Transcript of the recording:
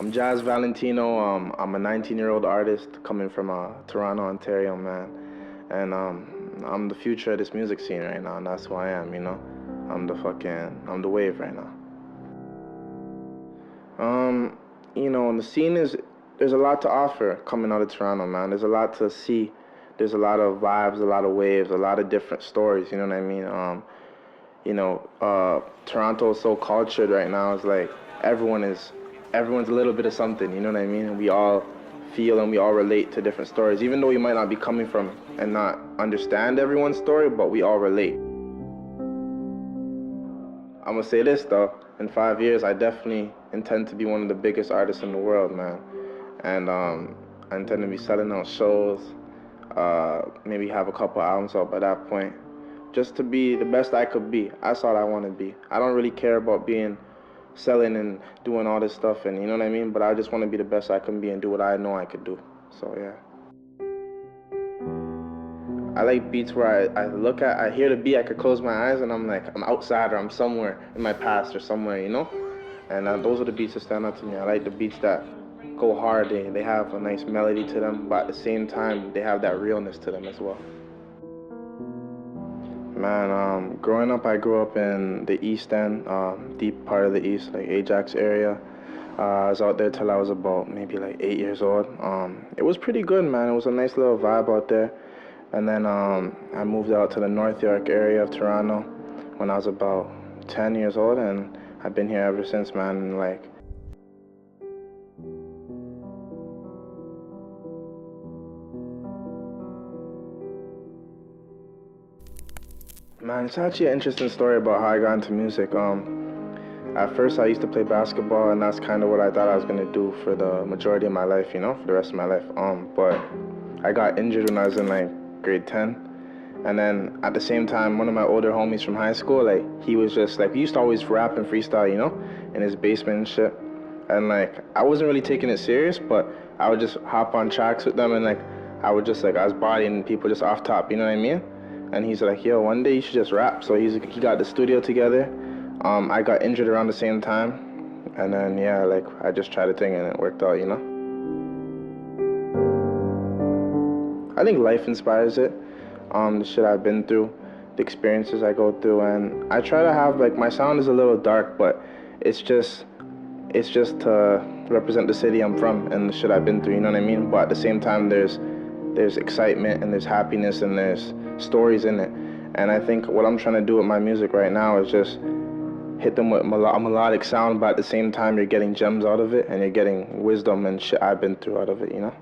I'm Jaz Valentino. I'm a 19-year-old artist coming from Toronto, Ontario, man. And I'm the future of this music scene right now, and that's who I am, you know? I'm the wave right now. And the scene there's a lot to offer coming out of Toronto, man. There's a lot to see. There's a lot of vibes, a lot of waves, a lot of different stories, you know what I mean? Toronto is so cultured right now. It's like everyone's a little bit of something, you know what I mean? And we all feel and we all relate to different stories, even though we might not be coming from and not understand everyone's story, but we all relate. I'm gonna say this though, in 5 years, I definitely intend to be one of the biggest artists in the world, man. And I intend to be selling out shows, maybe have a couple albums out by that point, just to be the best I could be. That's all I want to be. I don't really care about selling and doing all this stuff, and you know what I mean? But I just want to be the best I can be and do what I know I could do. So yeah. I like beats where I hear the beat, I could close my eyes and I'm like, I'm outside or I'm somewhere in my past or somewhere, you know? And those are the beats that stand out to me. I like the beats that go hard, they have a nice melody to them, but at the same time, they have that realness to them as well. Man, growing up, I grew up in the East End, deep part of the East, like Ajax area. I was out there till I was about maybe like 8 years old. It was pretty good, man. It was a nice little vibe out there. And then I moved out to the North York area of Toronto when I was about 10 years old, and I've been here ever since, man. And man, it's actually an interesting story about how I got into music. At first, I used to play basketball, and that's kind of what I thought I was gonna do for the majority of my life, you know, for the rest of my life. But I got injured when I was in like grade 10, and then at the same time, one of my older homies from high school, like he was just like, we used to always rap and freestyle, you know, in his basement and shit. And like I wasn't really taking it serious, but I would just hop on tracks with them, and like I was bodying people just off top, you know what I mean? And he's like, yo, one day you should just rap. So he got the studio together. I got injured around the same time, and then yeah, like I just tried a thing and it worked out, you know. I think life inspires it. The shit I've been through, the experiences I go through, and I try to have like, my sound is a little dark, but it's just to represent the city I'm from and the shit I've been through, you know what I mean? But at the same time, there's excitement and there's happiness and there's stories in it. And I think what I'm trying to do with my music right now is just hit them with a melodic sound, but at the same time, you're getting gems out of it and you're getting wisdom and shit I've been through out of it, you know?